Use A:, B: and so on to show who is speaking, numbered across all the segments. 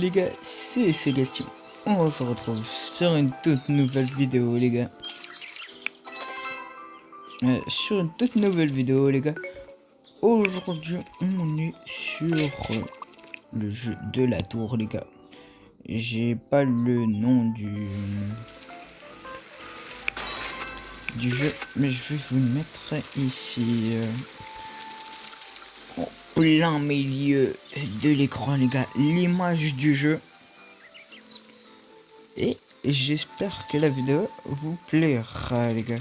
A: les gars, c'est Sébastien. On se retrouve sur une toute nouvelle vidéo les gars. Aujourd'hui on est sur le jeu de la tour les gars. J'ai pas le nom du jeu, mais je vais vous le mettre ici en plein milieu de l'écran les gars, l'image du jeu. Et j'espère que la vidéo vous plaira les gars.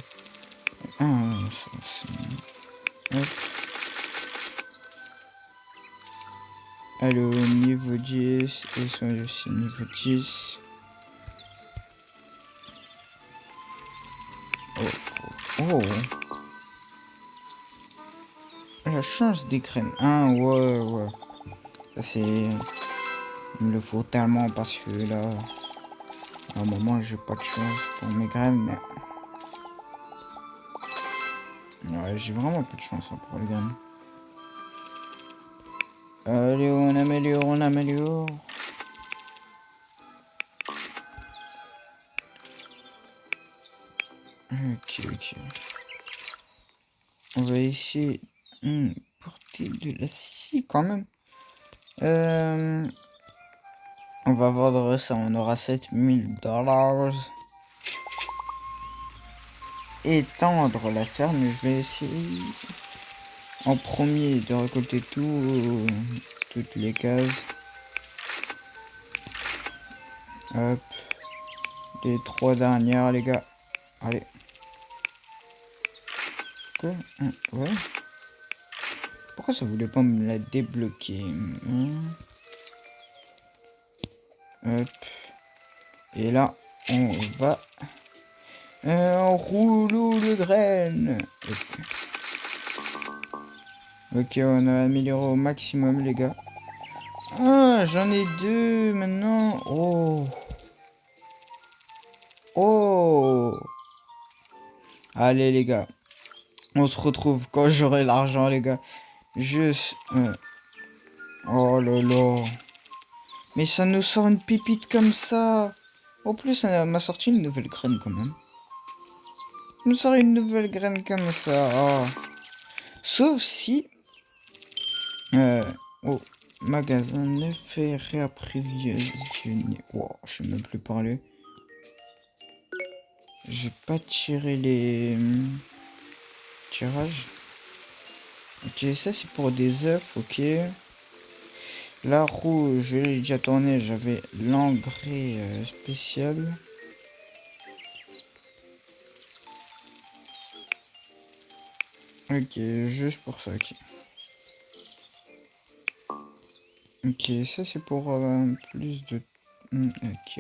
A: Allô, niveau 10, ils sont aussi niveau 10. Oh. La chance des graines. Ah ouais. Ça c'est... Il me le faut tellement parce que là... À un moment j'ai pas de chance pour mes graines. Mais... Ouais, j'ai vraiment pas de chance pour les graines. Allez, on améliore. Ok. On va essayer porter de la scie quand même. On va vendre ça, on aura $7000. Étendre la ferme, je vais essayer en premier de récolter toutes les cases. Hop. Les 3 dernières les gars. Allez. Quoi? Ouais. Pourquoi ça voulait pas me la débloquer? Hop. Et là, on va... un rouleau de graines. Ok, on a amélioré au maximum, les gars. Ah, j'en ai 2 maintenant. Oh. Allez, les gars. On se retrouve quand j'aurai l'argent, les gars. Juste... Oh là là. Mais ça nous sort une pépite comme ça. En plus, ça m'a sorti une nouvelle graine quand même. Ça nous sort une nouvelle graine comme ça. Oh. Sauf si... oh. Magasin ne fait réapprovisionner. Wow, je sais même plus parler. J'ai pas tiré les tirages. Ok, ça c'est pour des œufs, ok. La roue, je l'ai déjà tourné, j'avais l'engrais spécial. Ok, juste pour ça, ok. Ok, ça c'est pour plus de... Ok.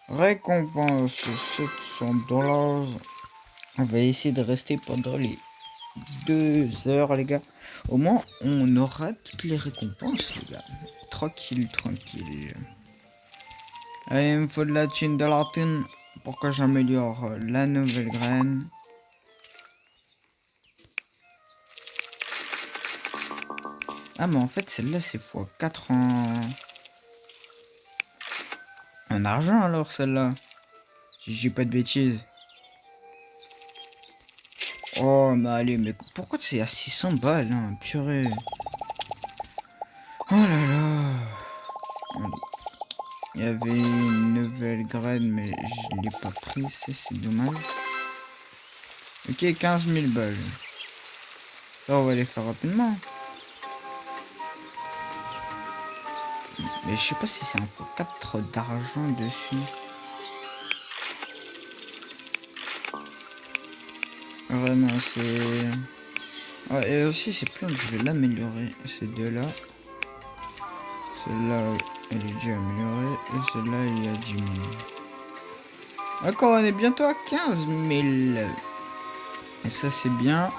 A: Récompense $700. On va essayer de rester pendant les 2 heures les gars. Au moins on aura toutes les récompenses les gars. Tranquille. Allez, il me faut de la thune. Pourquoi j'améliore la nouvelle graine. Ah mais en fait celle-là c'est x4 en argent alors celle-là. Si je dis pas de bêtises. Oh mais allez, mais pourquoi c'est à 600 balles hein, purée. Oh là là. Il y avait une nouvelle graine mais je l'ai pas prise, c'est dommage. Ok, 15 000 balles. Ça on va les faire rapidement. Mais je sais pas si c'est un x4 d'argent dessus. Vraiment c'est... Ah, et aussi ces plantes je vais l'améliorer. Ces deux-là. Celle-là elle est déjà améliorée. Et celle-là il y a 10 000. D'accord, on est bientôt à 15 000. Et ça c'est bien.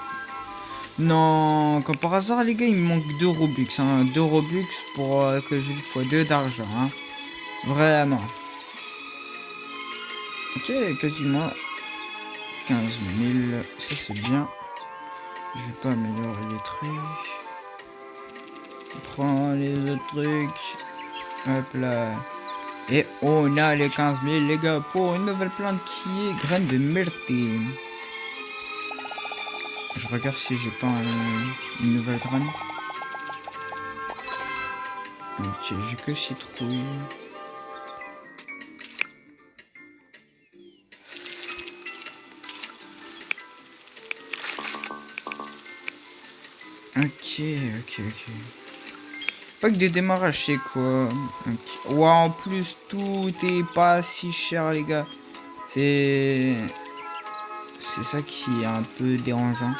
A: Non, comme par hasard les gars il me manque 2 Robux. Hein. 2 Robux pour que j'ai le x2 d'argent. Hein. Vraiment. Ok, quasiment 15 000. Ça c'est bien. Je vais pas améliorer les trucs. Prends les autres trucs. Hop là. Et on a les 15 000 les gars pour une nouvelle plante qui est graine de myrtille. Je regarde si j'ai pas une nouvelle graine. Ok, j'ai que citrouille. Ok. Pas que des démarrages, c'est quoi? Okay. Ouais, en plus, tout est pas si cher, les gars. C'est ça qui est un peu dérangeant.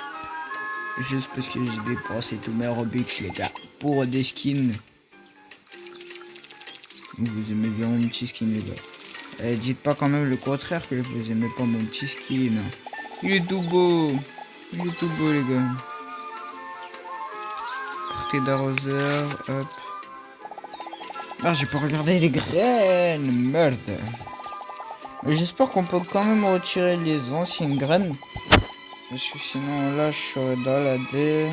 A: Juste parce que j'ai dépensé tous mes Robux, les gars, pour des skins. Vous aimez bien mon petit skin, les gars. Et dites pas quand même le contraire que vous aimez pas mon petit skin. Il est tout beau. Il est tout beau, les gars. Portée d'arroseur, hop. Ah, j'ai pas regardé les graines, merde. J'espère qu'on peut quand même retirer les anciennes graines. Parce que sinon, là, je serais dans la D.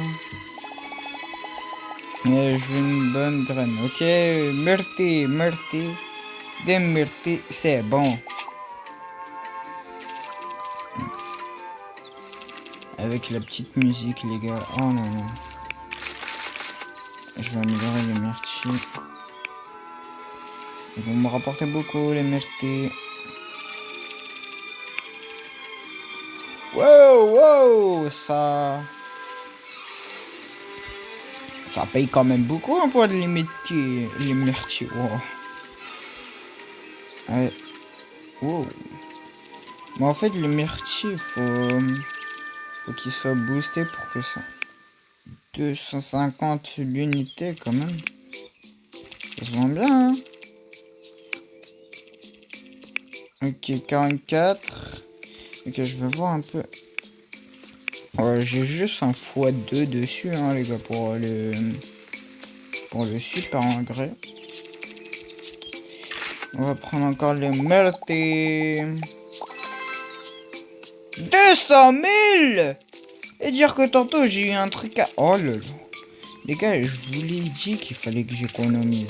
A: Mais je veux une bonne graine. Ok, myrtille. Des myrtilles, c'est bon. Avec la petite musique, les gars. Oh non. Je vais améliorer les myrtilles. Ils vont me rapporter beaucoup, les myrtilles. Wow, ça paye quand même beaucoup hein, pour les myrtilles. Wow. Ouais. Wow. Mais en fait, le myrtille, faut qu'il soit boosté pour que ça. 250 l'unité quand même. Ça se vend bien, hein. Ok, 44. Ok, je vais voir un peu. J'ai juste un x2 dessus, hein, les gars, pour le super engrais. On va prendre encore les myrtilles. 200 000 et dire que tantôt j'ai eu un truc à... Oh là là. Les gars, je vous l'ai dit qu'il fallait que j'économise.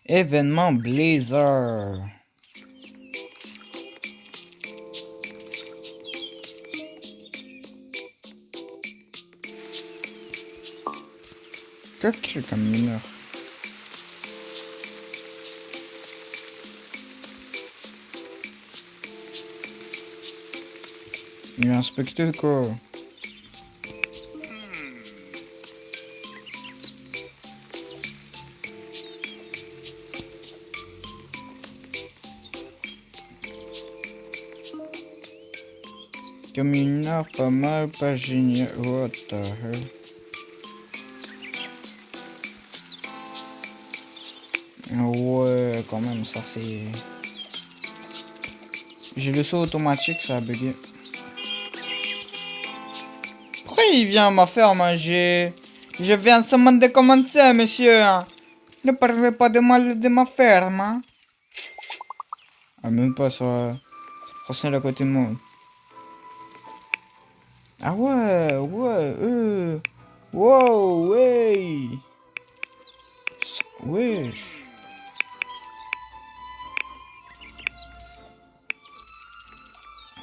A: Événement Blazer. Qu'est-ce comme mineur? Il a inspecté quoi? Comme une heure, pas mal, pas génial. What the hell? Ouais, quand même, ça c'est... J'ai le saut automatique, ça a bugué. Pourquoi il vient à ma ferme? Je viens seulement de commencer, monsieur. Ne parlez pas de mal de ma ferme. Hein? Ah, même pas sur... C'est à côté de moi. Ah ouais, wow, ouais. Wesh.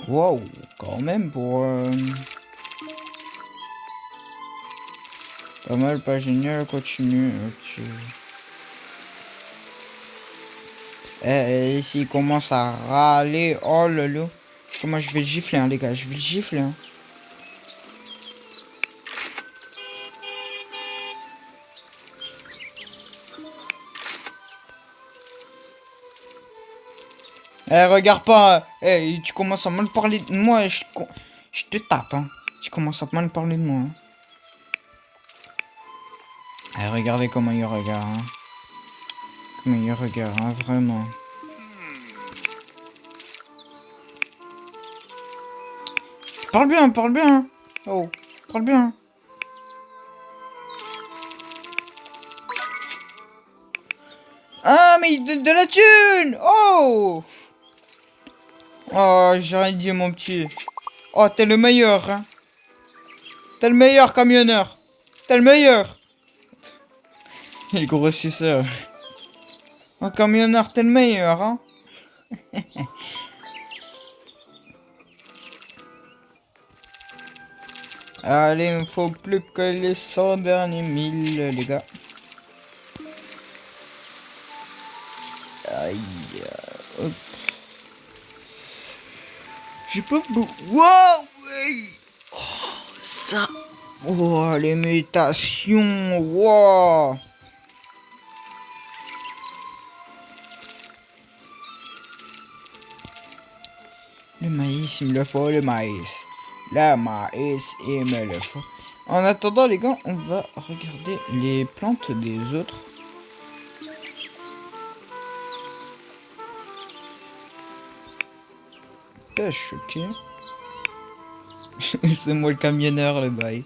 A: Wow, quand même pour... Pas mal, pas génial, continue. Ok. Et s'il commence à râler, oh là là. Comment je vais le gifler, hein, les gars, je vais le gifler. Hein. Regarde pas. Tu commences à mal parler de moi. Je te tape. Hein. Tu commences à mal parler de moi. Hein. Regardez comment il regarde. Hein. Comment il regarde, hein, vraiment. Parle bien, parle bien. Oh, parle bien. Ah, Non, mais il donne de la thune. Oh. Oh, j'ai rien dit, mon petit. Oh, t'es le meilleur, hein. T'es le meilleur camionneur. T'es le meilleur. Il grossisseur. Oh, camionneur, t'es le meilleur, hein. Allez, il me faut plus que les 100 derniers 1000, les gars. Aïe. Hop. J'ai pas beaucoup. Wow! Oui. Oh, ça. Oh, les mutations. Wow. Le maïs, il me le faut, le maïs. Le maïs, il me le faut. En attendant, les gars, on va regarder les plantes des autres. Pêche, ok. C'est moi le camionneur, le bail.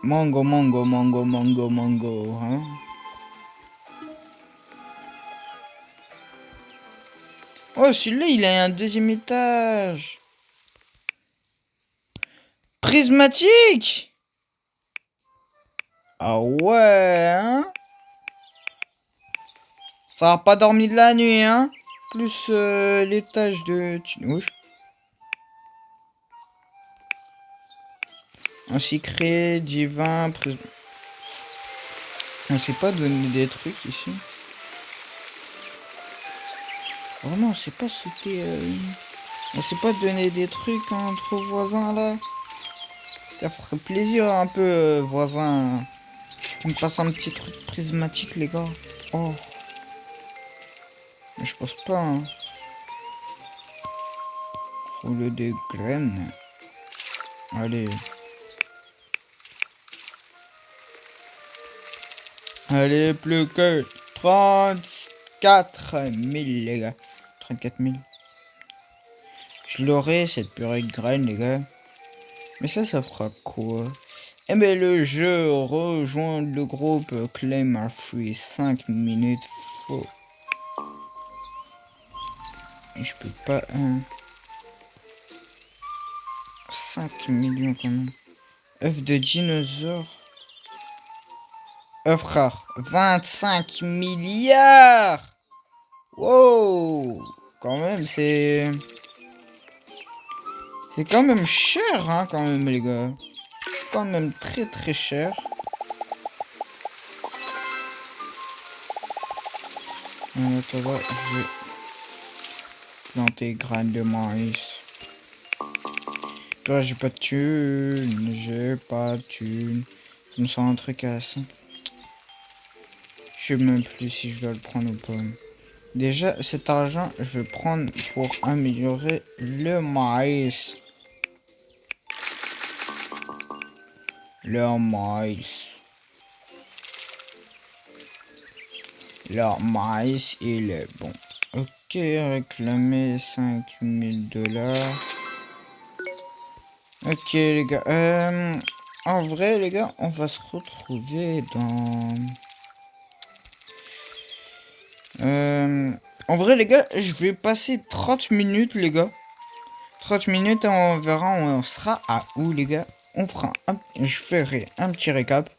A: Mango, mango, mango, mango, mango, hein. Oh, celui-là, il a un deuxième étage. Prismatique. Ah ouais, hein. Ça a pas dormi de la nuit, hein. Plus l'étage de... Wesh. Un secret, divin, on sait pas donner des trucs ici. Vraiment, on sait pas c'était... On sait pas donner des trucs entre voisins, là. Ça ferait plaisir un peu, voisin. Qui me passe un petit truc prismatique, les gars. Oh. Mais je pense pas, hein. Rouleau de graines. Allez. Allez, plus que 34 000, les gars. 34 000. Je l'aurai, cette purée de graines, les gars. Mais ça fera quoi? Eh ben, le jeu rejoint le groupe Claim are free. 5 minutes. Faux. Et je peux pas... 5 millions, quand même. œuf de dinosaure. œuf rare. 25 milliards. Wow. Quand même, c'est quand même cher, hein, quand même, les gars. Quand même très très cher. Attends, je vais planter graines de maïs. Toi, j'ai pas de thune. J'ai pas de thune. Ça me semble un truc à ça. Je sais même plus si je dois le prendre ou pas. Déjà, cet argent, je vais prendre pour améliorer le maïs. Le maïs. Le maïs, il est bon. Ok, réclamer 5000 dollars. Ok, les gars. En vrai, les gars, on va se retrouver dans... En vrai, les gars, je vais passer 30 minutes, les gars. 30 minutes et on verra où on sera à où, les gars. On fera je ferai un petit récap.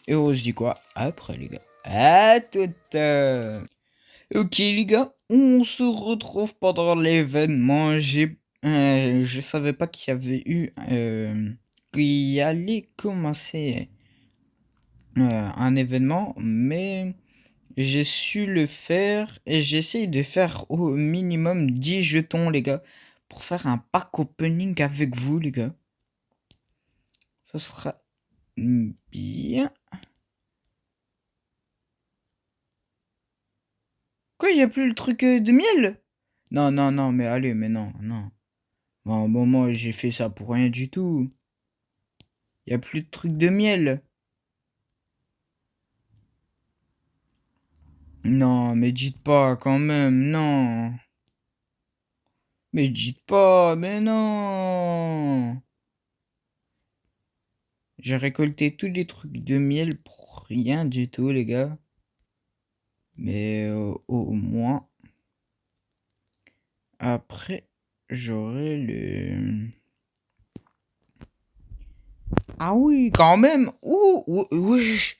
A: Et on se dit quoi après, les gars. À tout à l'heure. Ok, les gars, on se retrouve pendant l'événement. Je savais pas qu'il y avait eu... qu'il allait commencer un événement, mais... J'ai su le faire et j'essaye de faire au minimum 10 jetons, les gars, pour faire un pack opening avec vous, les gars. Ça sera bien. Quoi, il n'y a plus le truc de miel? Non, non, non, mais allez, mais non, non. Bon, moi, j'ai fait ça pour rien du tout. Il n'y a plus de truc de miel. Non, mais dites pas quand même, non. Mais dites pas, mais non. J'ai récolté tous les trucs de miel pour rien du tout, les gars. Mais au moins, après, j'aurai le... Ah oui, quand même. Ouh, wesh,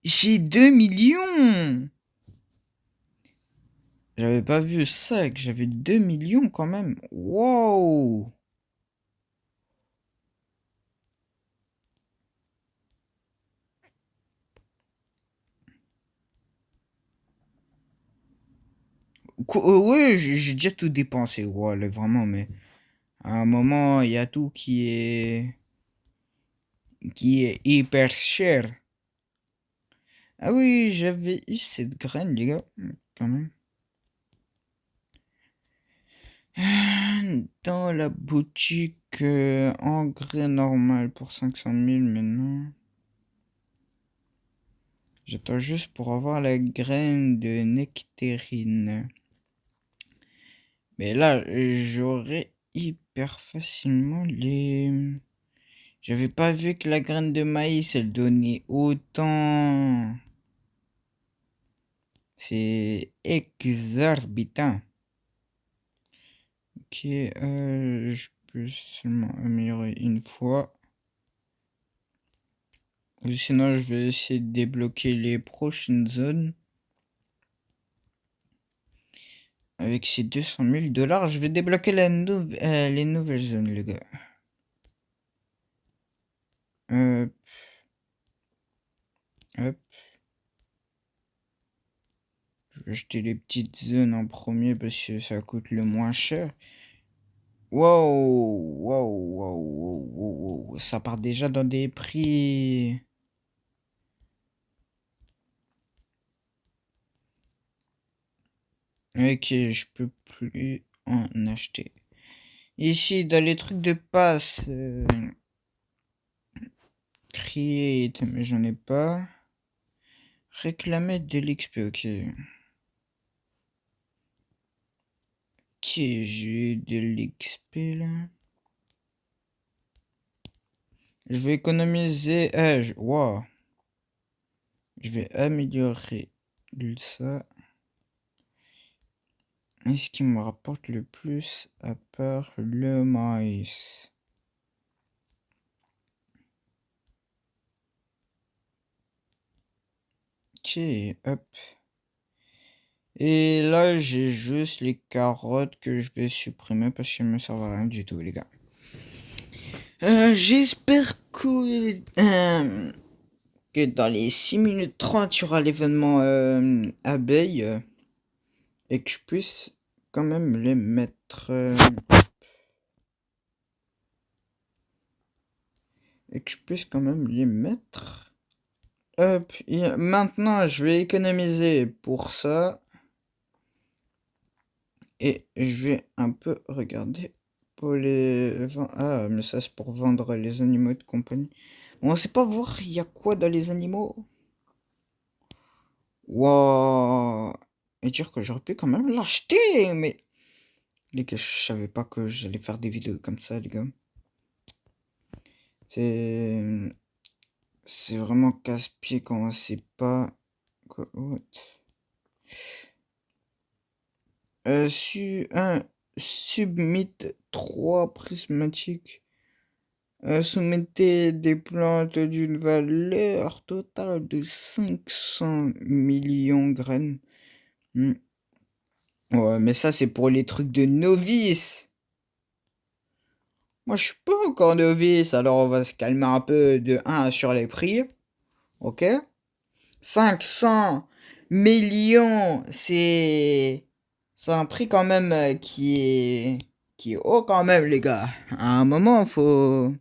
A: j'ai 2 millions. J'avais pas vu ça, que j'avais 2 millions quand même. Wow. Ouais, j'ai déjà tout dépensé, ouais, vraiment, mais à un moment, il y a tout qui est hyper cher. Ah oui, j'avais eu cette graine, les gars, quand même. Dans la boutique engrais normal pour 500 000 maintenant. J'attends juste pour avoir la graine de nectarine. Mais là, j'aurais hyper facilement les... J'avais pas vu que la graine de maïs, elle donnait autant. C'est exorbitant. Ok, je peux seulement améliorer une fois. Ou sinon, je vais essayer de débloquer les prochaines zones. Avec ces 200 000 $, je vais débloquer les nouvelles zones, les gars. Hop. Hop. Je vais acheter les petites zones en premier parce que ça coûte le moins cher. Wow, wow, wow, wow, wow, wow. Ça part déjà dans des prix. Ok, je peux plus en acheter. Ici, dans les trucs de passe, create, mais j'en ai pas. Réclamer de l'XP, ok. Ok, j'ai de l'XP là. Je vais économiser. Wow. Je vais améliorer ça. Et ce qui me rapporte le plus à part le maïs. Ok, hop. Et là, j'ai juste les carottes que je vais supprimer parce qu'elles me servent à rien du tout, les gars. J'espère que dans les 6 minutes 30, il y aura l'événement abeille et que je puisse quand même les mettre. Et que je puisse quand même les mettre. Hop, maintenant, je vais économiser pour ça. Et je vais un peu regarder pour les vendre. Ah, mais ça, c'est pour vendre les animaux de compagnie. On sait pas voir, il y a quoi dans les animaux. Wow. Et dire que j'aurais pu quand même l'acheter, mais... Les gars, je savais pas que j'allais faire des vidéos comme ça, les gars. C'est... C'est vraiment casse-pied quand on sait pas... Quoi, what? Un submit 3 prismatiques. Soumettez des plantes d'une valeur totale de 500 millions de graines. Ouais, mais ça, c'est pour les trucs de novices. Moi, je suis pas encore novice, alors on va se calmer un peu de 1 sur les prix. Ok? 500 millions, c'est un prix quand même qui est haut quand même, les gars. À un moment, faut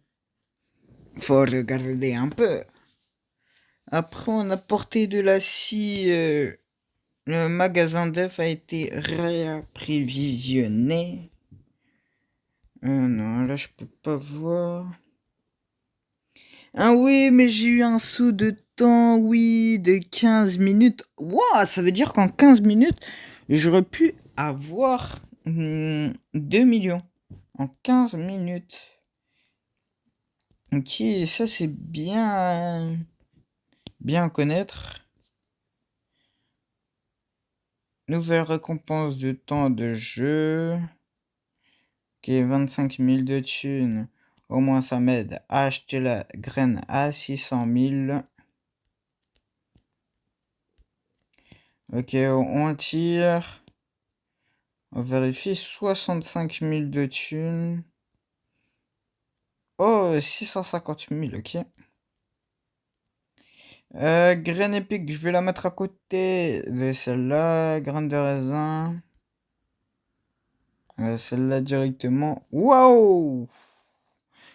A: regarder un peu. Après, on a porté de la scie. Le magasin d'œufs a été réapprévisionné. Non, là, je peux pas voir. Ah oui, mais j'ai eu un saut de temps, oui, de 15 minutes. Waouh, ça veut dire qu'en 15 minutes, j'aurais pu avoir 2 millions. En 15 minutes. Ok, ça c'est bien. Bien connaître. Nouvelle récompense de temps de jeu. Ok, 25 000 de thunes. Au moins ça m'aide à acheter la graine à 600 000. Ok, on tire. On vérifie 65 000 de thunes. Oh, 650 000, ok. Graine épique, je vais la mettre à côté de celle-là. Graine de raisin. Celle-là directement. Waouh!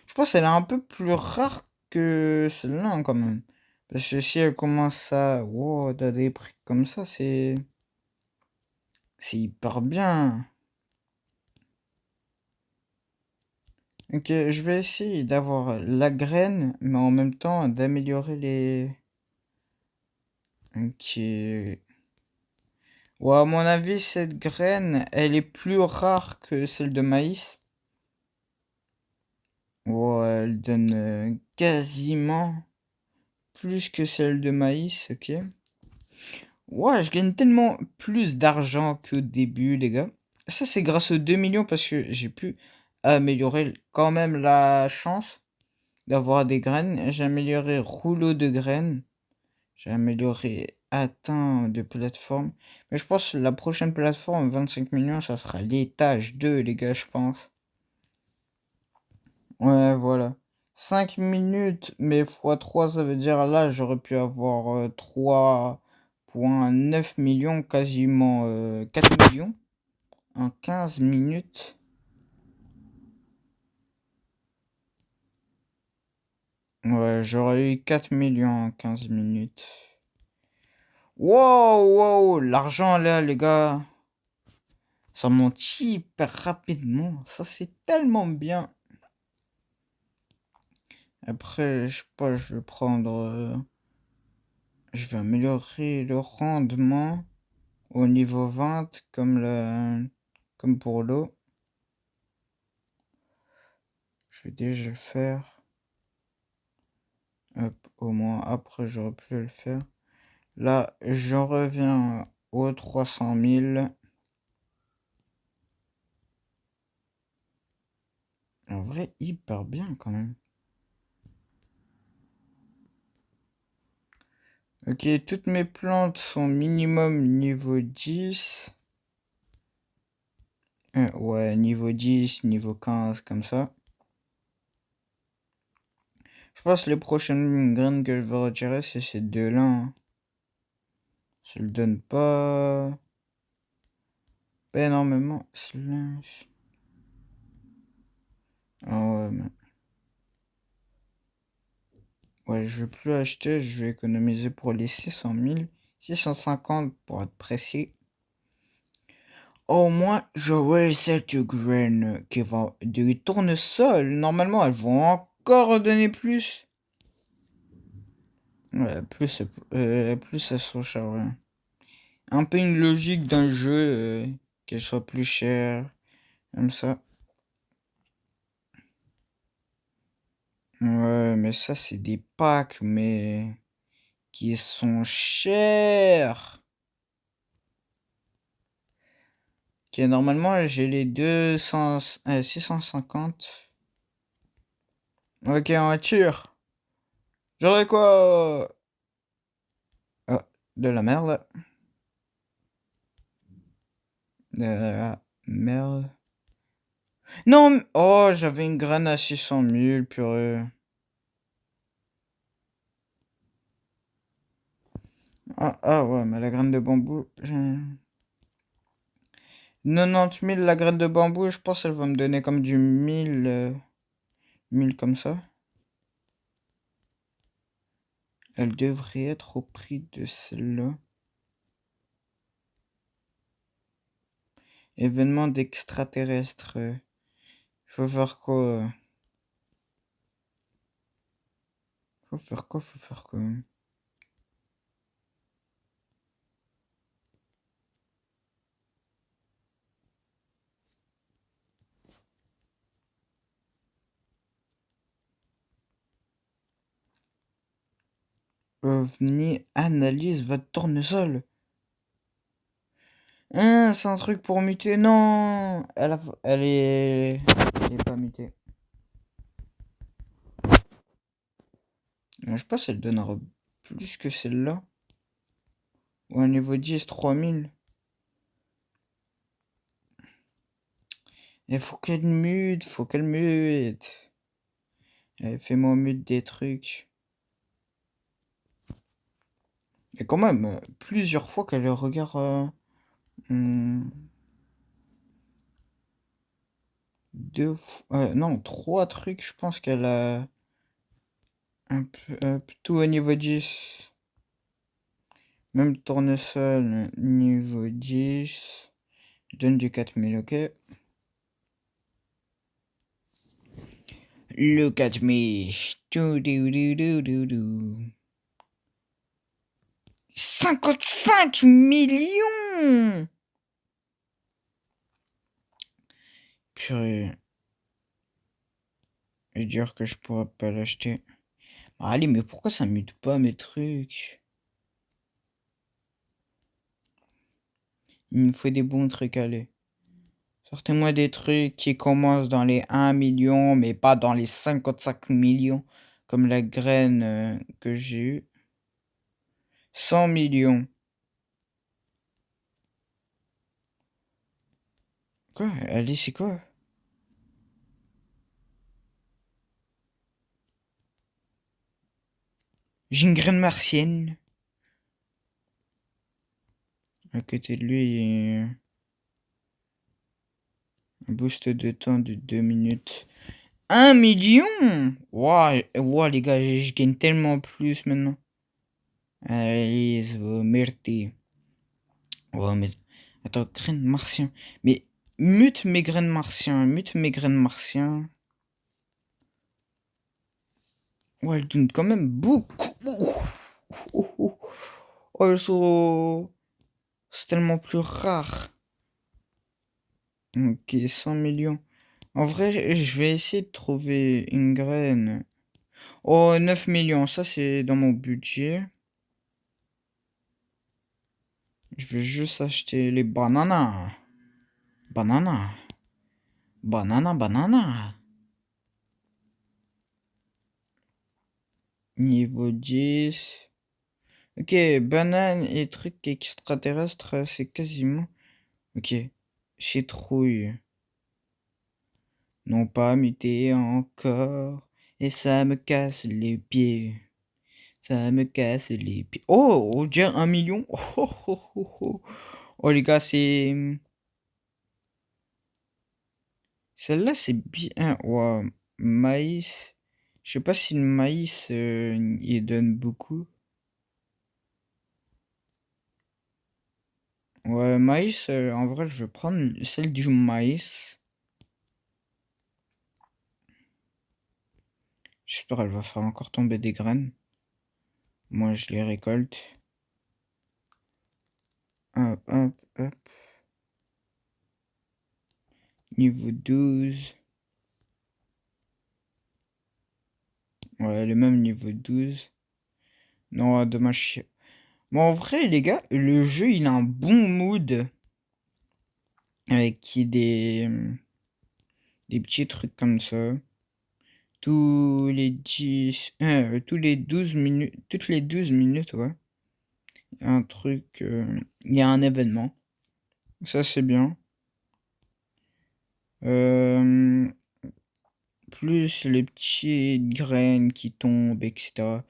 A: Je pense qu'elle est un peu plus rare que celle-là hein, quand même. Parce que si elle commence à... Wow, dans des prix comme ça, c'est... C'est hyper bien. Ok, je vais essayer d'avoir la graine, mais en même temps d'améliorer les... Ok. Ouais, à mon avis, cette graine, elle est plus rare que celle de maïs. Ouais, elle donne quasiment plus que celle de maïs, ok. Ouais, je gagne tellement plus d'argent qu'au début, les gars. Ça, c'est grâce aux 2 millions parce que j'ai pu améliorer quand même la chance d'avoir des graines. J'ai amélioré rouleau de graines. J'ai amélioré atteint de plateforme. Mais je pense que la prochaine plateforme, 25 millions, ça sera l'étage 2, les gars, je pense. Ouais, voilà. 5 minutes, mais x3, ça veut dire là, j'aurais pu avoir 3,9 millions, quasiment 4 millions en 15 minutes. Ouais, j'aurais eu 4 millions en 15 minutes. Wow, wow, l'argent là, les gars, ça monte hyper rapidement. Ça, c'est tellement bien. Après, je sais pas, je vais prendre... je vais améliorer le rendement au niveau 20 comme pour l'eau. Je vais déjà le faire. Hop, au moins après j'aurais pu le faire. Là, j'en reviens aux 300 000. En vrai, hyper bien quand même. Ok, toutes mes plantes sont minimum niveau 10. Ouais, niveau 10, niveau 15, comme ça. Je pense que les prochaines graines que je vais retirer, c'est ces deux-là. Hein. Ça le donne pas énormément. Slash. Ah ouais, mais... Ouais, je vais plus acheter, je vais économiser pour les 600 000. 650 pour être précis. Au moins, j'aurai cette graine qui va du tournesol. Normalement, elles vont encore donner plus. Ouais, plus elles sont chères. Ouais. Un peu une logique d'un jeu, qu'elles soient plus chères. Comme ça. Ouais, mais ça, c'est des packs, mais qui sont chers. Ok, normalement, j'ai les 650. Ok, on tire. J'aurais quoi? Ah, de la merde. De la merde. Non! Oh, j'avais une graine à 600 000, purée. Ah ouais, mais la graine de bambou... 90 000 la graine de bambou, je pense qu'elle va me donner comme du 1000 comme ça. Elle devrait être au prix de celle-là. Événement d'extraterrestre. Faut faire quoi? Faut faire quoi? OVNI analyse votre tournesol. Hein, c'est un truc pour muter. Non, elle est pas mutée. Je sais pas si elle donnera plus que celle-là. Ou un niveau 10, 3000. Il faut qu'elle mute, faut qu'elle mute. Fais-moi mute des trucs. Et quand même, plusieurs fois qu'elle regarde. Hmm, deux fois. Non, trois trucs, je pense qu'elle a. Un peu. Plutôt au niveau 10. Même tournesol, niveau 10. Je donne du 4000, ok. Look at me. 55 millions! Purée. Et dire que je pourrais pas l'acheter. Allez, mais pourquoi ça mute pas mes trucs? Il me faut des bons trucs, allez. Sortez-moi des trucs qui commencent dans les 1 million, mais pas dans les 55 millions, comme la graine que j'ai eue. 100 millions. Quoi? Allez, c'est quoi? J'ai une graine martienne. À côté de lui, il y a un boost de temps de 2 minutes. 1 million! Ouah, ouah, les gars, je gagne tellement plus maintenant. Allez, vous merde. Ouais, mais. Attends, graines martien. Mais mute mes graines martiens. Mute mes graines martiens. Ouais, elles donnent quand même beaucoup. Oh, elles sont. C'est tellement plus rare. Ok, 100 millions. En vrai, je vais essayer de trouver une graine. Oh, 9 millions. Ça, c'est dans mon budget. Je vais juste acheter les bananas. Banana. Banana, banana. Niveau 10. Ok, banane et trucs extraterrestres, c'est quasiment... Ok. Citrouille. Non pas muté encore. Et ça me casse les pieds. Ça me casse les pieds. Oh, déjà 1 million. Oh, oh, oh, oh. Oh, les gars, c'est... Celle-là, c'est bien. Wow. Maïs. Je sais pas si le maïs, il donne beaucoup. Ouais, maïs, en vrai, je vais prendre celle du maïs. J'espère qu'elle va faire encore tomber des graines. Moi, je les récolte. Hop, hop, hop. Niveau 12. Ouais, le même niveau 12. Non, dommage. Bon, en vrai, les gars, le jeu, il a un bon mood. Avec des petits trucs comme ça. Tous les 10... tous les 12 minutes... Toutes les 12 minutes, ouais. Un truc... Il y a un événement. Ça, c'est bien. Plus les petites graines qui tombent, etc.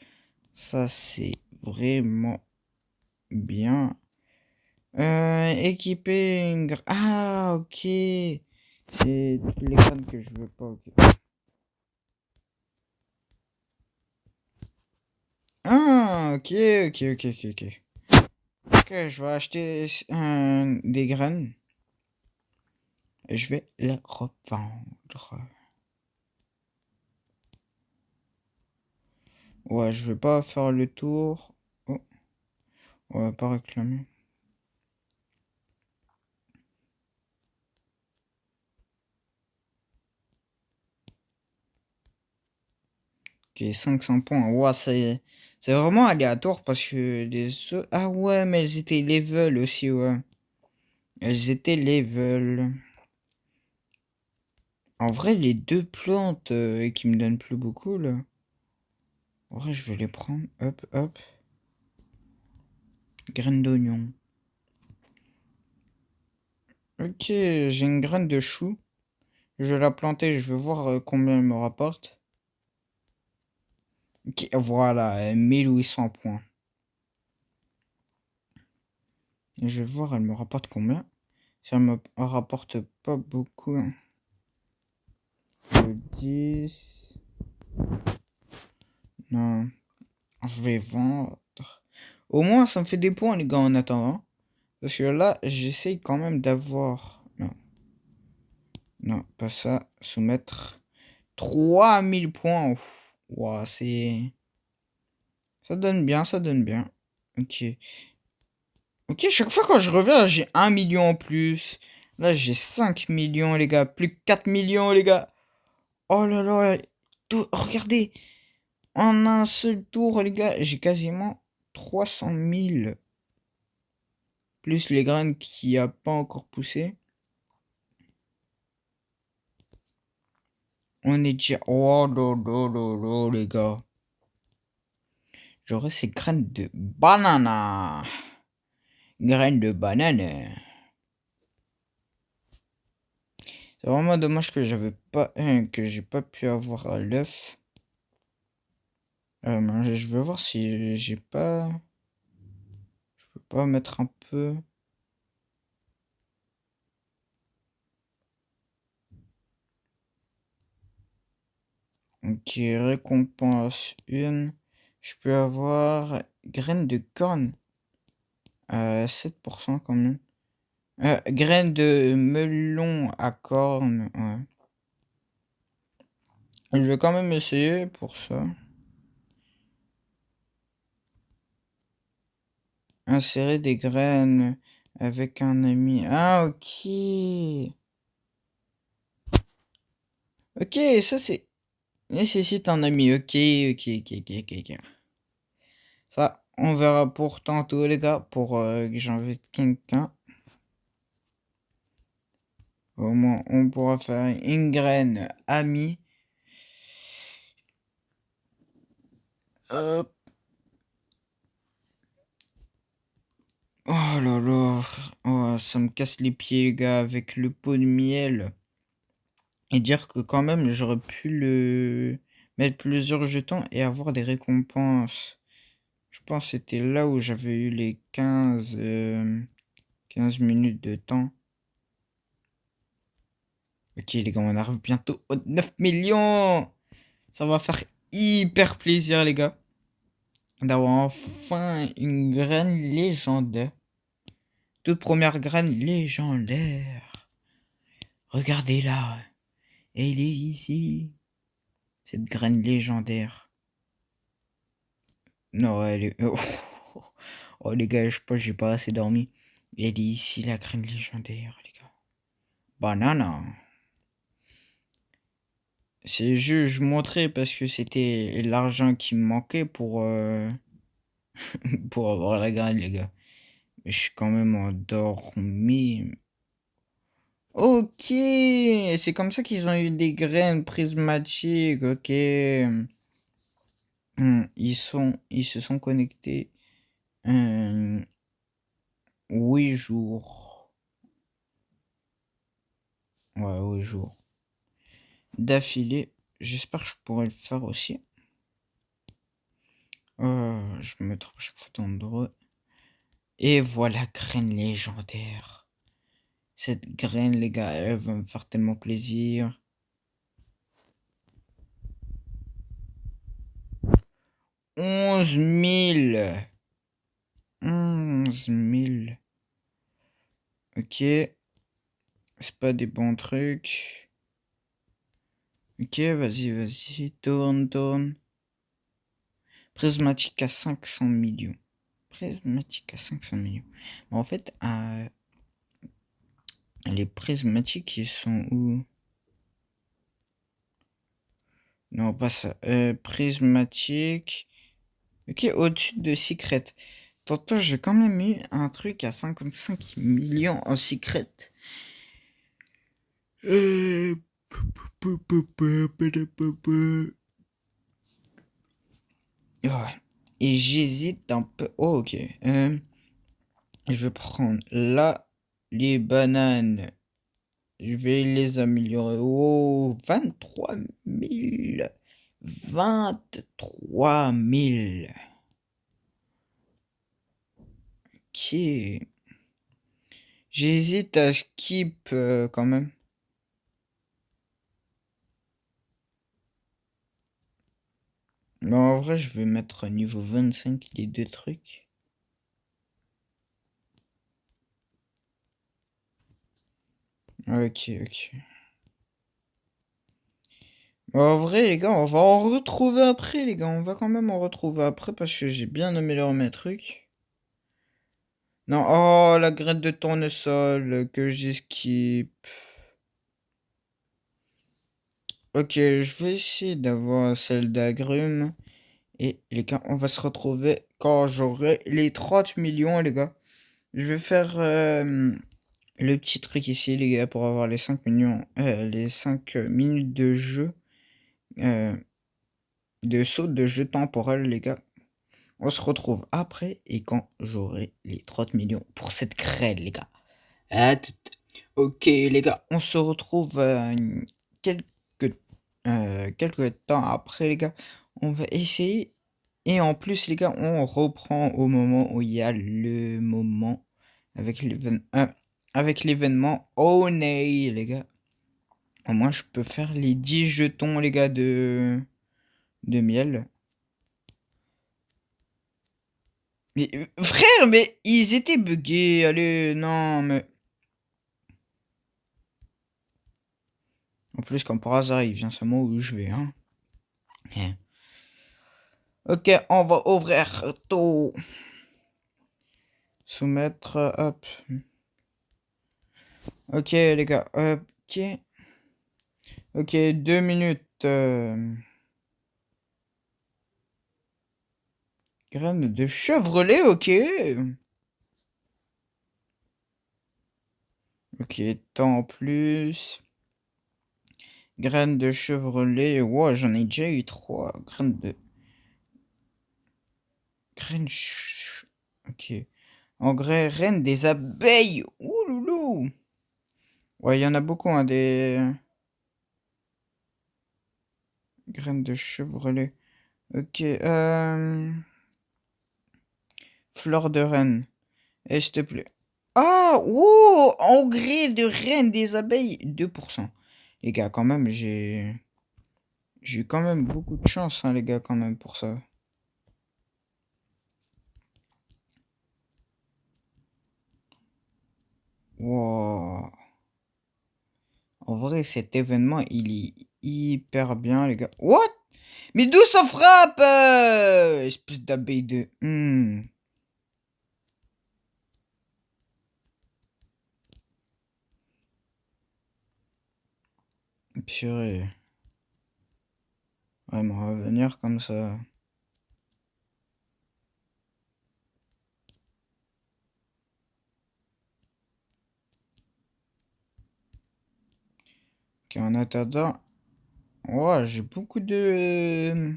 A: Ça, c'est vraiment bien. Équiper une Ah, ok. C'est toutes les graines que je veux pas. Ok. Ah, ok, ok, ok, ok, ok. Ok, je vais acheter des graines et je vais les revendre. Ouais, je vais pas faire le tour. Oh, on va pas réclamer. Ok, 500 points. Ouah, c'est vraiment aléatoire parce que les autres... Ah ouais, mais elles étaient level aussi, ouais. Elles étaient level. En vrai, les deux plantes qui me donnent plus beaucoup, là. En vrai, je vais les prendre. Hop, hop. Graine d'oignon. Ok, j'ai une graine de chou. Je vais la planter, je vais voir combien elle me rapporte. Ok, voilà, 1800 points. Et je vais voir, elle me rapporte combien. Ça me rapporte pas beaucoup, hein. 10. Non, je vais vendre. Au moins, ça me fait des points, les gars, en attendant. Parce que là, j'essaye quand même d'avoir... Non. Non, pas ça. Soumettre. 3000 points. Ouah, c'est... Ça donne bien, ça donne bien. Ok. Ok, chaque fois quand je reviens, j'ai 1 million en plus. Là, j'ai 5 millions, les gars. Plus que 4 millions, les gars. Oh là là. Regardez. En un seul tour, les gars, j'ai quasiment 300 000. Plus les graines qui a pas encore poussé. On est déjà... Oh là là là là, les gars. J'aurais ces graines de banana. Graines de banane. C'est vraiment dommage que j'avais pas... que j'ai pas pu avoir l'œuf. Je vais voir si j'ai pas... Je peux pas mettre un peu... Ok, récompense 1. Je peux avoir graines de corne. 7% quand même. Graines de melon à corne. Ouais. Je vais quand même essayer pour ça. Insérer des graines avec un ami. Ah, ok. Ok, ça c'est... Nécessite un ami. Ok, ok, ok, ok, ok, ok. Ça, on verra pour tantôt, les gars, pour que j'invite quelqu'un. Au moins, on pourra faire une graine amie. Hop. Oh là là. Oh, ça me casse les pieds, les gars, avec le pot de miel. Et dire que quand même, j'aurais pu le mettre plusieurs jetons et avoir des récompenses. Je pense que c'était là où j'avais eu les 15 minutes de temps. Ok, les gars, on arrive bientôt aux 9 millions. Ça va faire hyper plaisir, les gars, d'avoir enfin une graine légendaire. Toute première graine légendaire. Regardez-la. Elle est ici. Cette graine légendaire. Non, elle est... Oh, les gars, je pense que j'ai pas assez dormi. Elle est ici, la graine légendaire, les gars. Banana. C'est juste, je montrais parce que c'était l'argent qui me manquait pour, pour avoir la graine, les gars. Mais je suis quand même endormi. Ok, c'est comme ça qu'ils ont eu des graines prismatiques. Ok. Ils se sont connectés 8 jours. Ouais, 8 jours. D'affilée. J'espère que je pourrai le faire aussi. Je me trompe à chaque fois d'endroit. Et voilà, graine légendaire. Cette graine, les gars, elle va me faire tellement plaisir. 11 000. 11 000. Ok. C'est pas des bons trucs. Ok, vas-y, vas-y. Tourne, tourne. Prismatique à 500 millions. Prismatique à 500 millions. En fait, les prismatiques, ils sont où? Non, pas ça. Prismatique. Ok, au-dessus de Secret. Tantôt, j'ai quand même eu un truc à 55 millions en Secret. Euh, Ouais. Et j'hésite un peu. Oh, ok. Je vais prendre là les bananes. Je vais les améliorer. Oh, 23 000. 23 000. Ok. J'hésite à skip quand même. Mais en vrai, je vais mettre niveau 25 les deux trucs. Ok, ok. En vrai, les gars, on va en retrouver après, les gars. On va quand même en retrouver après parce que j'ai bien amélioré mes trucs. Non, oh, la graine de tournesol que j'esquive. Ok, je vais essayer d'avoir celle d'agrumes. Et les gars, on va se retrouver quand j'aurai les 30 millions, les gars. Je vais faire le petit truc ici, les gars, pour avoir les 5 millions, les 5 minutes de jeu, euh, de saut de jeu temporel, les gars. On se retrouve après et quand j'aurai les 30 millions pour cette crêle, les gars. À tout. Ok, les gars, on se retrouve quelques, quelques temps après, les gars. On va essayer. Et en plus, les gars, on reprend au moment où il y a le moment avec l'événement. Oh nee, les gars. Au moins, je peux faire les 10 jetons, les gars, de miel. Mais frère, mais ils étaient buggés. Allez, non, mais. En plus, comme par hasard, il vient seulement où je vais, hein. Hein. Ok, on va ouvrir tout. Soumettre, hop. Ok, les gars, ok. Ok, 2 minutes. Graines de Chevrolet, ok. Ok, temps en plus. Graines de Chevrolet. Wow, j'en ai déjà eu 3. Graines de. Ok. Engrais, reine des abeilles. Ouh loulou. Ouais, il y en a beaucoup, hein, des graines de Chevrolet. Ok, fleur de reine. Et s'il te plaît. Ah, wow, engrais de reine des abeilles, 2%. Les gars, quand même, j'ai eu quand même beaucoup de chance, hein, les gars, quand même, pour ça. Wow. En vrai, cet événement, il est hyper bien, les gars. What? Mais d'où ça frappe? Espèce d'abeille de. Purée. Ouais, me revenir comme ça. Ok, en attendant. Ouais, j'ai beaucoup de.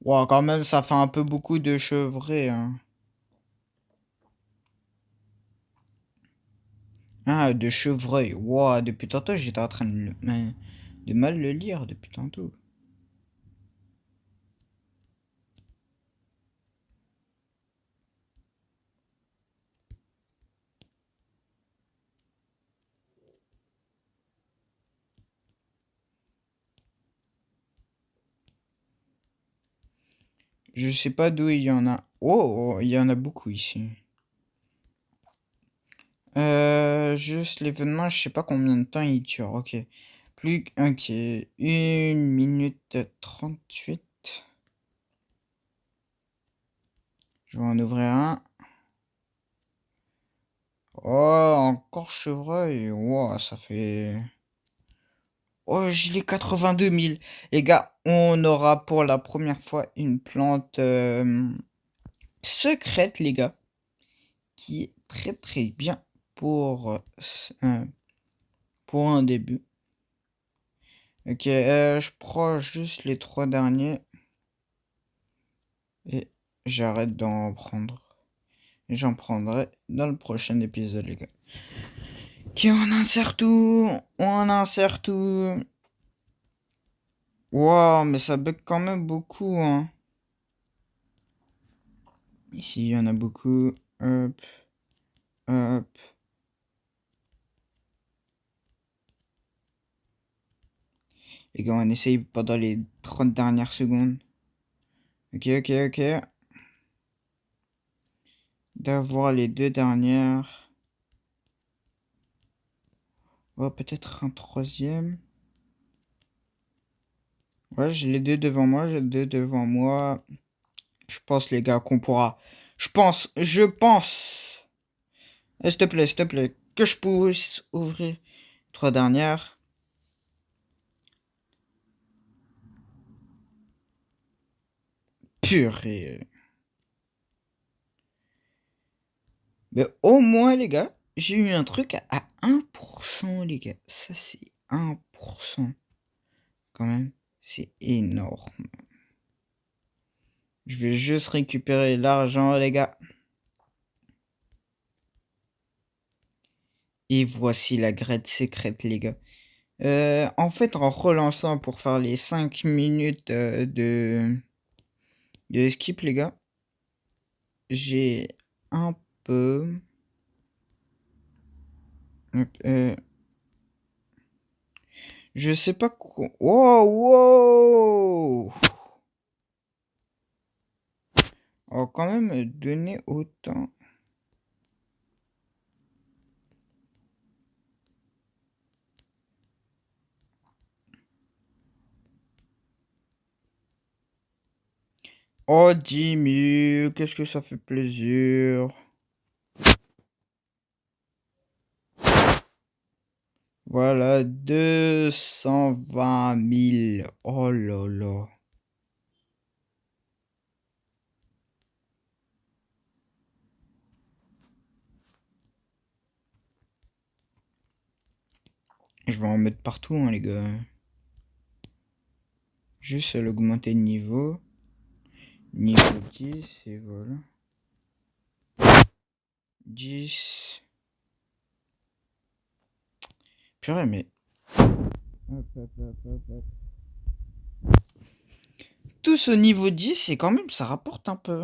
A: Ouais, quand même, ça fait un peu beaucoup de chevrets, hein. Ah, de chevreuil. Wow, depuis tantôt, j'étais en train de mal le lire depuis tantôt. Je sais pas d'où il y en a. Oh, il y en a beaucoup ici. Juste l'événement, je sais pas combien de temps il dure. Ok. Ok. 1 minute 38. Je vais en ouvrir un. Oh, encore chevreuil. Wow, ça fait... Oh, j'ai les 82 000. Les gars, on aura pour la première fois une plante secrète, les gars, qui est très très bien pour, pour un début. Ok, je prends juste les 3 derniers et j'arrête d'en prendre. J'en prendrai dans le prochain épisode, les gars. Ok, on insère tout. On insère tout. Wow, mais ça bug quand même beaucoup, hein. Ici, il y en a beaucoup. Hop, hop. Les gars, on essaye pendant les 30 dernières secondes. Ok, ok, ok. D'avoir les 2 dernières. Oh, peut-être un troisième. Ouais, j'ai les deux devant moi, j'ai les deux devant moi. Je pense, les gars, qu'on pourra. Je pense. S'il te plaît, que je puisse ouvrir 3 dernières. Purée. Mais au moins, les gars, j'ai eu un truc à 1%, les gars. Ça, c'est 1%. Quand même, c'est énorme. Je vais juste récupérer l'argent, les gars. Et voici la graine secrète, les gars. En fait, en relançant pour faire les 5 minutes de skip, les gars, j'ai un peu... je sais pas quoi... Wow, wow! Oh, quand même, donner autant... Oh, 10 000, qu'est-ce que ça fait plaisir. Voilà, 220 000. Oh là là. Je vais en mettre partout, hein, les gars. Juste à l'augmenter de niveau. Niveau 10, et voilà. 10. Purée, mais... Hop, hop, hop, hop, hop. Tous au niveau 10, et quand même, ça rapporte un peu.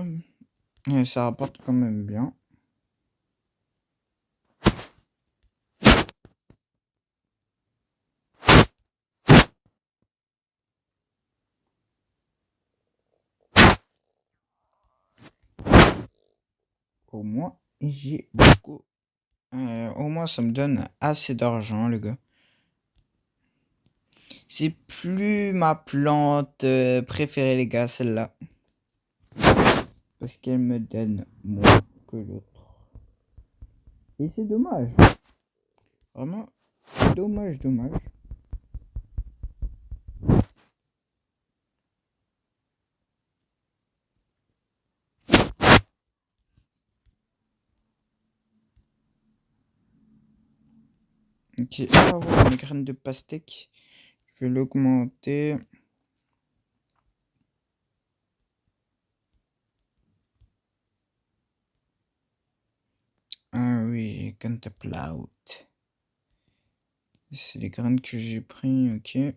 A: Et ça rapporte quand même bien. Au moins, j'ai beaucoup. Au moins, ça me donne assez d'argent, les gars. C'est plus ma plante préférée, les gars, celle-là. Parce qu'elle me donne moins que l'autre. Et c'est dommage. Vraiment, dommage, dommage. Ok, on va voir mes graines de pastèque. Je vais l'augmenter. Ah oui, Cantaplaut. C'est les graines que j'ai pris, ok. Et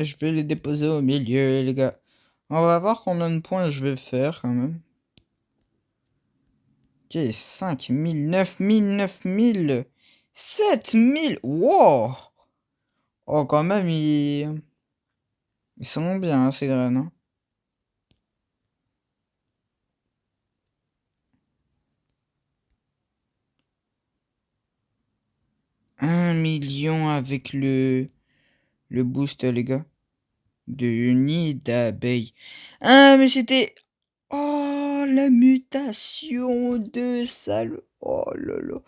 A: je vais les déposer au milieu, les gars. On va voir combien de points je vais faire, quand même. Ok, 5 000, 9 000, 9 000, 7 000. Wow! Oh, quand même, ils sont bien, hein, ces graines, hein. Un million avec le boost, les gars. De nid d'abeilles. Ah, mais c'était... Oh, la mutation de salaud. Oh là là.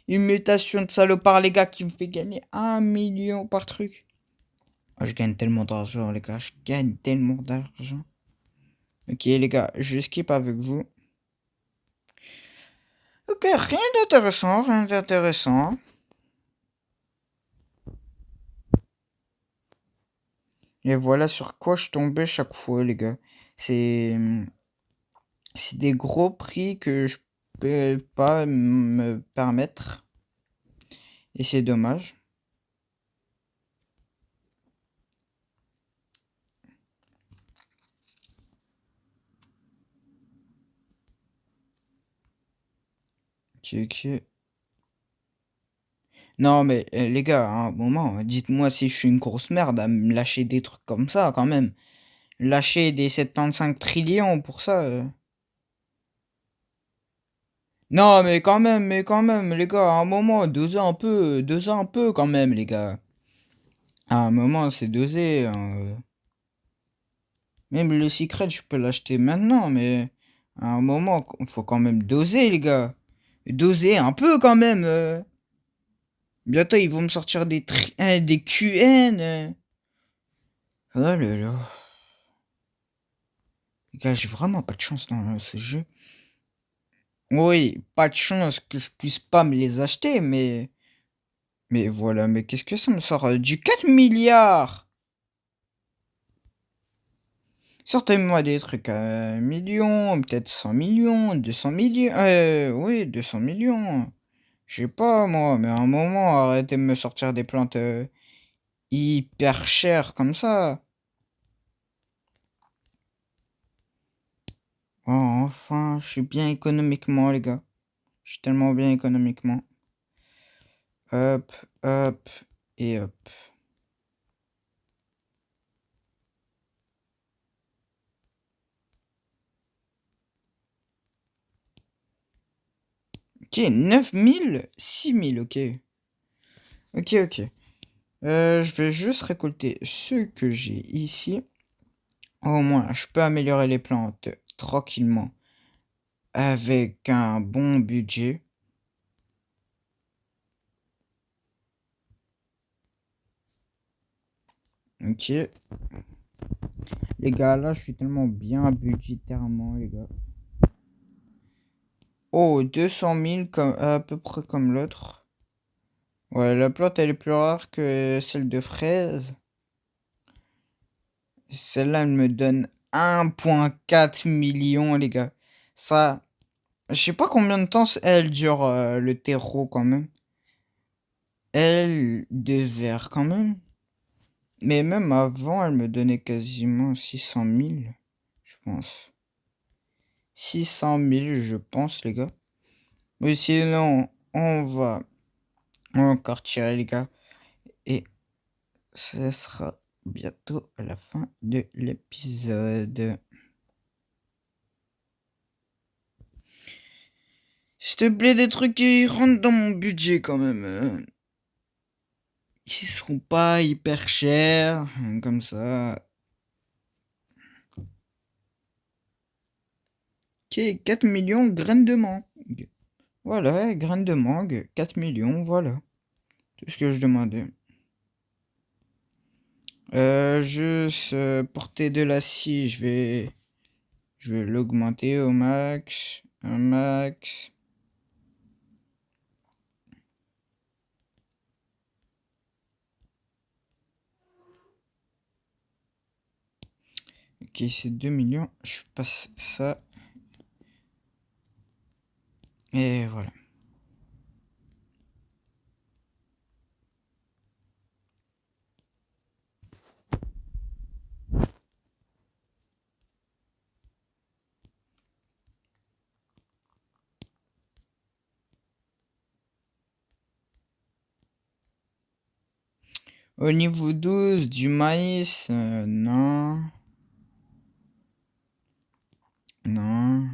A: Une mutation de salopard, les gars, qui me fait gagner 1 million par truc. Oh, je gagne tellement d'argent, les gars. Je gagne tellement d'argent. Ok, les gars, je skip avec vous. Ok, rien d'intéressant, rien d'intéressant. Et voilà sur quoi je tombais chaque fois, les gars. C'est... C'est des gros prix que je peux pas me permettre. Et c'est dommage. Ok, ok. Non, mais les gars, à un moment, dites-moi si je suis une grosse merde à me lâcher des trucs comme ça, quand même. Lâcher des 75 trillions pour ça. Non, mais quand même, les gars, à un moment, dosez un peu quand même, les gars. À un moment, c'est dosé, hein. Même le secret, je peux l'acheter maintenant, mais à un moment, faut quand même doser, les gars. Doser un peu quand même. Bientôt, ils vont me sortir des QN. Oh là là. Les gars, j'ai vraiment pas de chance dans ce jeu. Oui, pas de chance que je puisse pas me les acheter, mais... Mais voilà, mais qu'est-ce que ça me sort du 4 milliards? Sortez-moi des trucs à 1 million, peut-être 100 millions, 200 millions. Oui, 200 millions. Je sais pas, moi, mais à un moment, arrêtez de me sortir des plantes hyper chères comme ça. Oh, enfin, je suis bien économiquement, les gars. Je suis tellement bien économiquement. Hop, hop, et hop. Ok, 9 000, 6 000, ok. Ok, ok. Je vais juste récolter ce que j'ai ici. Au moins, je peux améliorer les plantes tranquillement avec un bon budget. Ok. Les gars, là, je suis tellement bien budgétairement, les gars. Oh, 200 000, comme, à peu près comme l'autre. Ouais, la plante, elle est plus rare que celle de fraise. Celle-là, elle me donne 1,4 million, les gars. Ça, je sais pas combien de temps elle dure, le terreau, quand même. Elle, de verre, quand même. Mais même avant, elle me donnait quasiment 600 000, je pense. 600 000, je pense, les gars. Mais sinon, on va encore tirer, les gars. Et ce sera bientôt à la fin de l'épisode. S'il te plaît, des trucs qui rentrent dans mon budget quand même. Qui seront pas hyper chers, comme ça. Ok, 4 millions, graines de mangue. Voilà, graines de mangue, 4 millions, voilà. Tout ce que je demandais. Juste portée de la scie, je vais l'augmenter au max. Un max. Ok, c'est 2 millions. Je passe ça. Et voilà. Au niveau 12 du maïs, non. Non.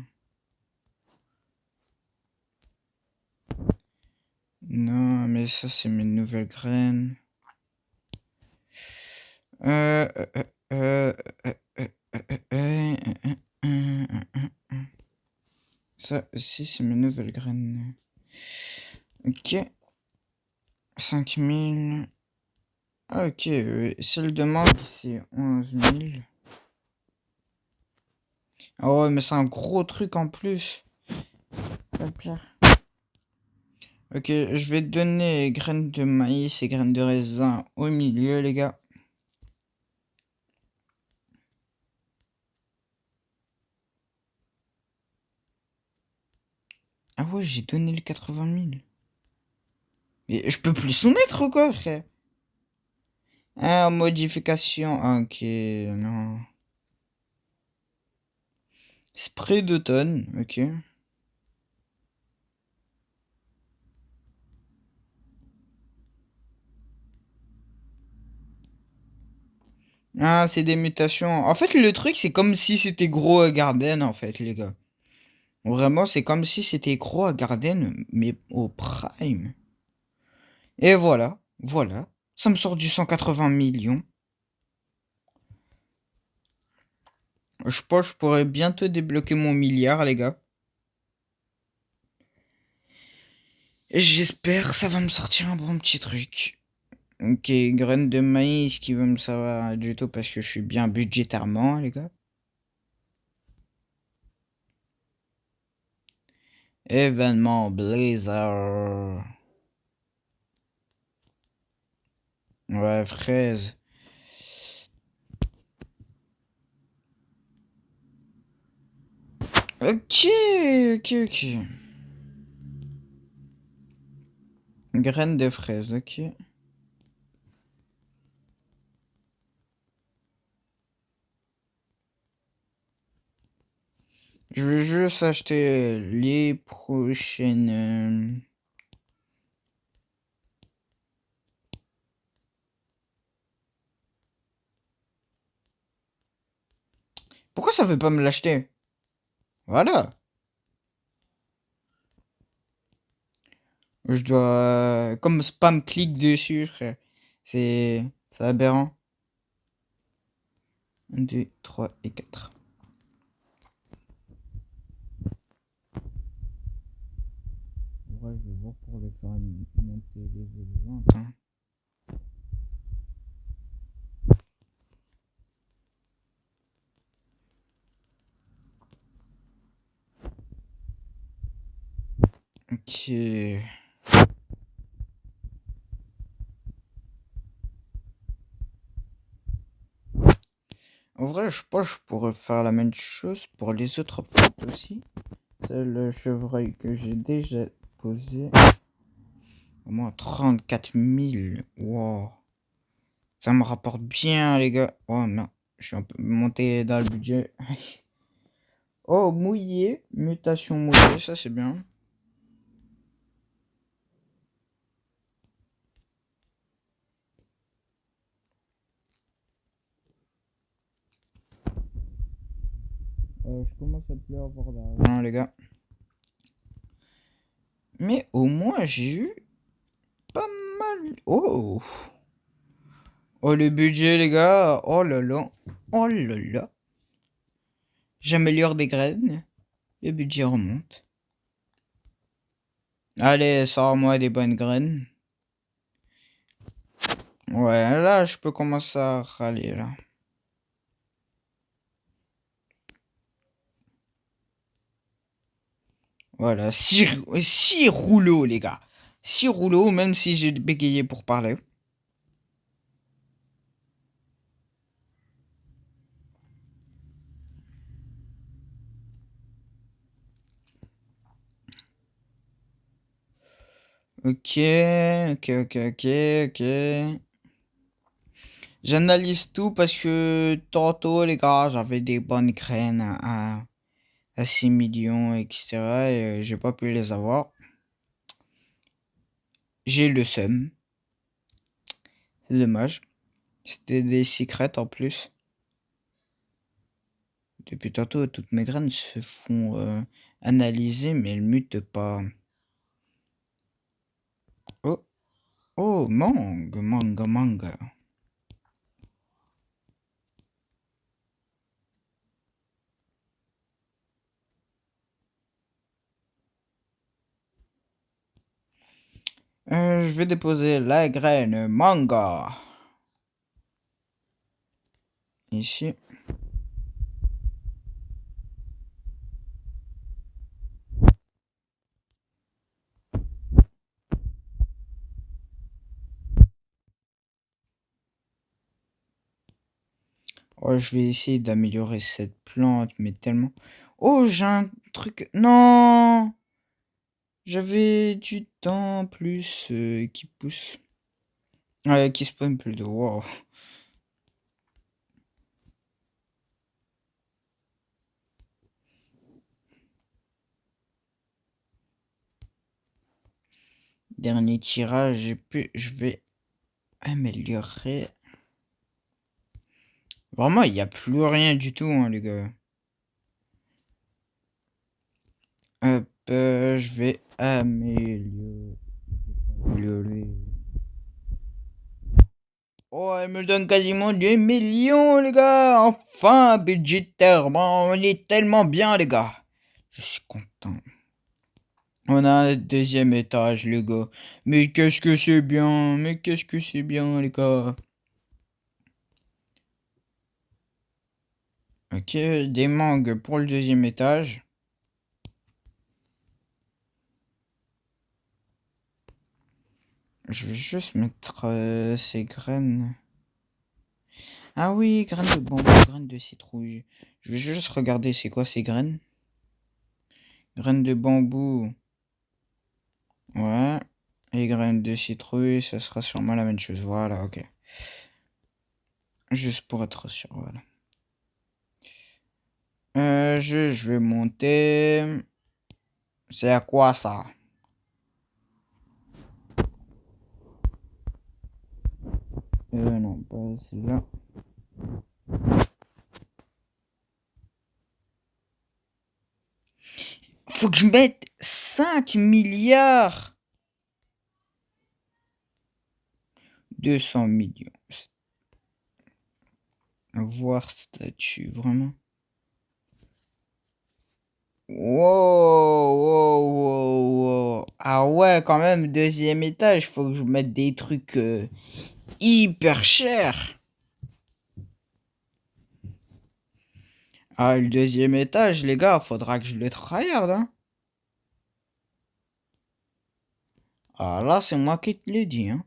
A: Non, mais ça, c'est mes nouvelles graines. Euh, euh, euh, euh, euh, euh, euh, euh, Ça aussi, c'est mes nouvelles graines. Ok. 5000. Ah, ok. Celle de mangue, c'est 11 000. Ah ouais, mais c'est un gros truc en plus. Pas pire. Ok, je vais donner graines de maïs et graines de raisin au milieu, les gars. Ah ouais, j'ai donné le 80 000. Mais je peux plus soumettre ou quoi, frère? Ah, modification. Ah, ok, non. Spray d'automne, ok. Ah, c'est des mutations. En fait, le truc, c'est comme si c'était gros à Garden, en fait, les gars. Vraiment, c'est comme si c'était gros à Garden, mais au prime. Et voilà, voilà. Ça me sort du 180 millions. Je pense que je pourrais bientôt débloquer mon milliard, les gars. Et j'espère que ça va me sortir un bon petit truc. Ok, graines de maïs qui va me servir du tout parce que je suis bien budgétairement, les gars. Événement Blizzard. Ouais, fraise. Ok, ok, ok. Graines de fraise, ok. Je vais juste acheter les prochaines. Pourquoi ça veut pas me l'acheter? Voilà. Je dois. Comme spam clic dessus, frère. C'est aberrant. 1, 2, 3 et 4. Ouais, je vais voir pour le faire monter les ventes. Hein. Ok. En vrai, je pense que je pourrais faire la même chose pour les autres potes aussi. C'est le chevreuil que j'ai déjà posé. Au moins 34 000. Wow. Ça me rapporte bien, les gars. Oh non. Je suis un peu monté dans le budget. Oh, mouillé. Mutation mouillée. Ça, c'est bien. Je commence à plus avoir d'argent, les gars. Mais au moins, j'ai eu pas mal. Oh. Oh, le budget, les gars. Oh là là. Oh là là. J'améliore des graines. Le budget remonte. Allez, sors-moi des bonnes graines. Ouais, là, je peux commencer à râler, là. Voilà, 6 rouleaux, les gars. 6 rouleaux, même si j'ai bégayé pour parler. Ok, ok, ok, ok, ok. J'analyse tout parce que tantôt, les gars, j'avais des bonnes graines à 6 millions, etc. Et j'ai pas pu les avoir. J'ai le seum. C'est dommage. C'était des secrets en plus. Depuis tantôt, toutes mes graines se font analyser, mais elles mutent pas. Oh, oh, mangue, mangue, mangue. Je vais déposer la graine manga. Ici. Oh, je vais essayer d'améliorer cette plante, mais tellement... Oh, j'ai un truc... Non! J'avais du temps plus qui pousse. Qui spawn plus de... Wow. Dernier tirage, et puis je vais améliorer. Vraiment, il n'y a plus rien du tout, hein, les gars. Hop, je vais améliorer. Oh, elle me donne quasiment des millions, les gars. Enfin, budgétairement, on est tellement bien, les gars. Je suis content. On a un deuxième étage, les gars. Mais qu'est-ce que c'est bien. Mais qu'est-ce que c'est bien, les gars. Ok, des mangues pour le deuxième étage. Je vais juste mettre ces graines. Ah oui, graines de bambou, graines de citrouille. Je vais juste regarder c'est quoi ces graines. Graines de bambou. Ouais. Et graines de citrouille, ça sera sûrement la même chose. Voilà, ok. Juste pour être sûr, voilà. Je vais monter. C'est à quoi ça? Non, pas celui-là. Faut que je mette 5 milliards 200 millions. Voir statut, vraiment. Wow, wow, wow, wow. Ah ouais, quand même, deuxième étage, faut que je mette des trucs hyper chers. Ah, le deuxième étage, les gars, faudra que je le tryhard, hein. Ah là, c'est moi qui te le dis, hein.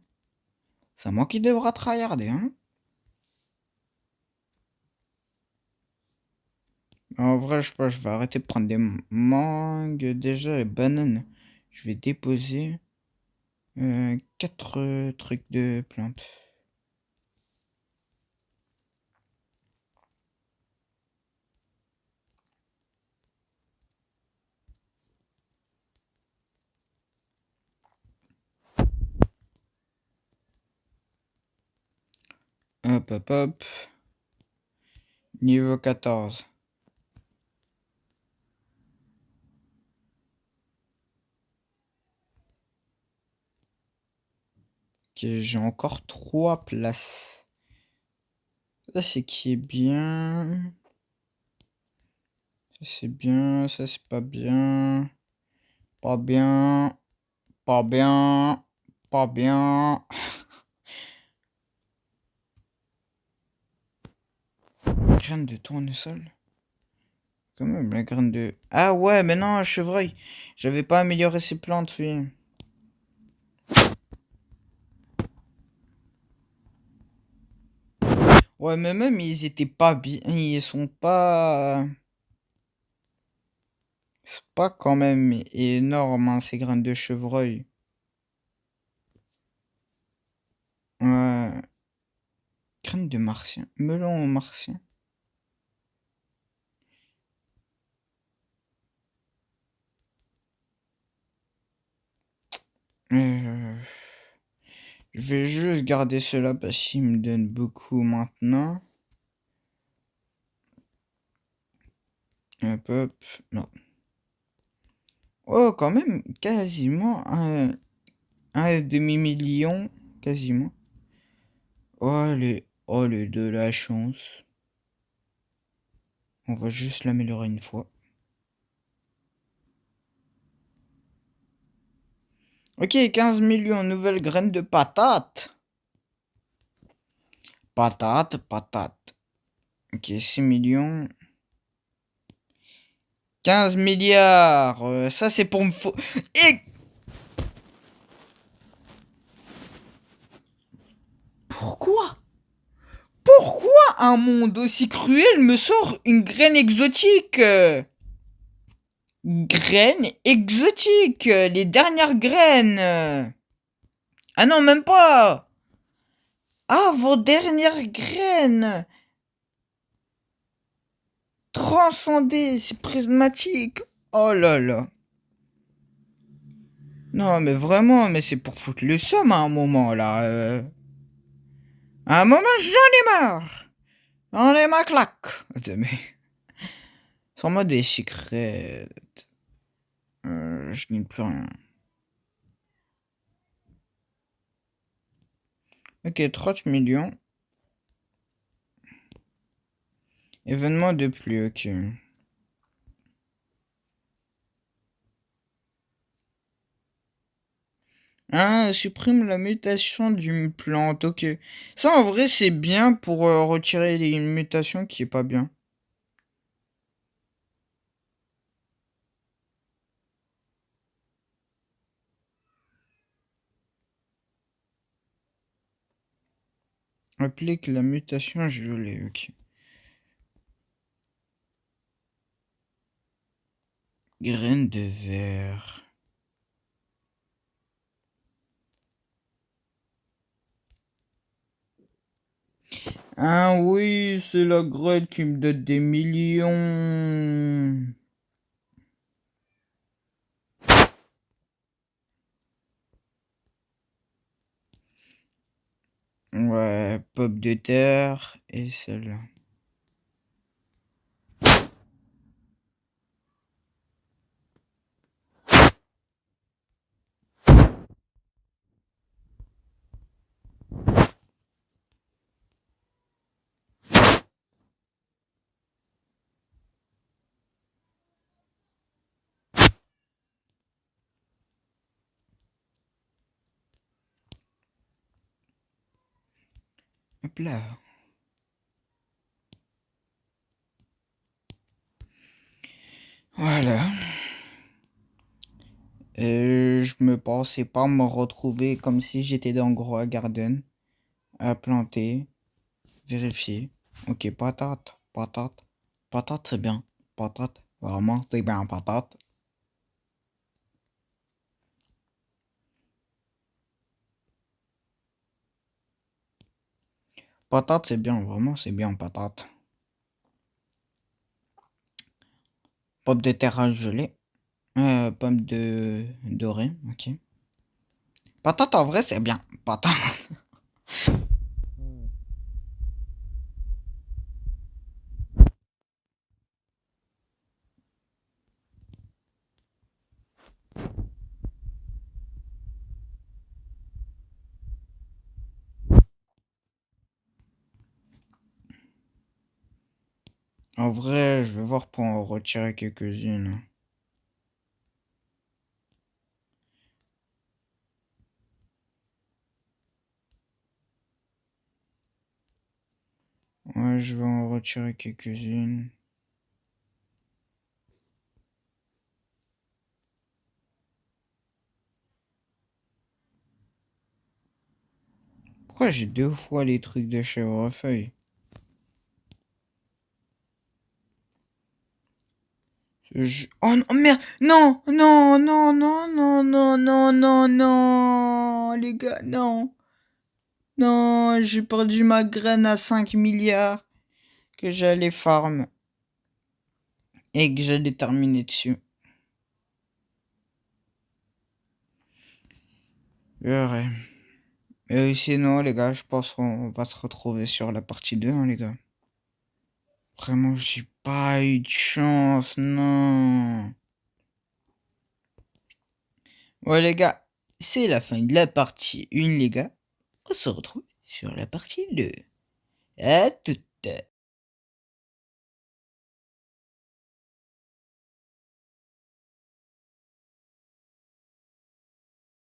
A: C'est moi qui devra tryharder, hein. En vrai, je sais pas, je vais arrêter de prendre des mangues déjà et bananes. Je vais déposer 4 trucs de plantes. Hop, hop, hop. Niveau 14. Ok, j'ai encore 3 places. Ça, c'est qui est bien. Ça, c'est bien. Ça, c'est pas bien. Pas bien. Pas bien. Pas bien. Graine de tournesol. Quand même, la graine de... Ah ouais, mais non, chevreuil. J'avais pas amélioré ces plantes, oui. Ouais, mais même, ils étaient pas bien. Ils sont pas... C'est pas quand même énorme, hein, ces graines de chevreuil. Ouais. Graines de martien. Melon martien. Euh, Je vais juste garder cela parce qu'il me donne beaucoup maintenant. Hop, hop. Non. Oh, quand même, quasiment un demi-million. Quasiment. Oh, les de la chance. On va juste l'améliorer une fois. Ok, 15 millions, nouvelles graines de patates. Patate. Ok, 6 millions. 15 milliards. Ça, c'est pour me... Et... Pourquoi un monde aussi cruel me sort une graine exotique Graines exotiques, les dernières graines. Ah non, même pas. Ah, vos dernières graines. Transcendées, c'est prismatique. Oh là là. Non, mais vraiment, mais c'est pour foutre le somme à un moment, là. À un moment, j'en ai marre. J'en ai ma claque. Attends, mais... Sans moi des secrets... je gagne plus rien. Ok, 30 millions. Événement de plus, ok. Ah, supprime la mutation d'une plante, ok. Ça, en vrai, c'est bien pour retirer une mutation qui est pas bien. Applique la mutation gelée, ok. Graine de verre. Ah oui, c'est la graine qui me donne des millions. Ouais, pomme de terre et celle-là. Hop là. Voilà. Et je me pensais pas me retrouver comme si j'étais dans Grow Garden à planter. Vérifier. Ok, patate, c'est bien. Patate, vraiment, c'est bien, patate. Patate, c'est bien, vraiment, c'est bien, patate. Pomme de terre gelée. Pomme de dorée, ok. Patate, en vrai, c'est bien, patate. En vrai, je vais voir pour en retirer quelques-unes. Ouais, je vais en retirer quelques-unes. Pourquoi j'ai deux fois les trucs de chèvrefeuille? Oh non, merde! Non, non, non, non, non, non, non, non, non, les gars, non. Non, j'ai perdu ma graine à 5 milliards que j'allais farm et que j'allais terminer dessus. Ouais. Et sinon, les gars, je pense qu'on va se retrouver sur la partie 2, hein, les gars. Vraiment, j'ai pas eu de chance, non. Ouais, les gars, c'est la fin de la partie 1, les gars. On se retrouve sur la partie 2. À toute.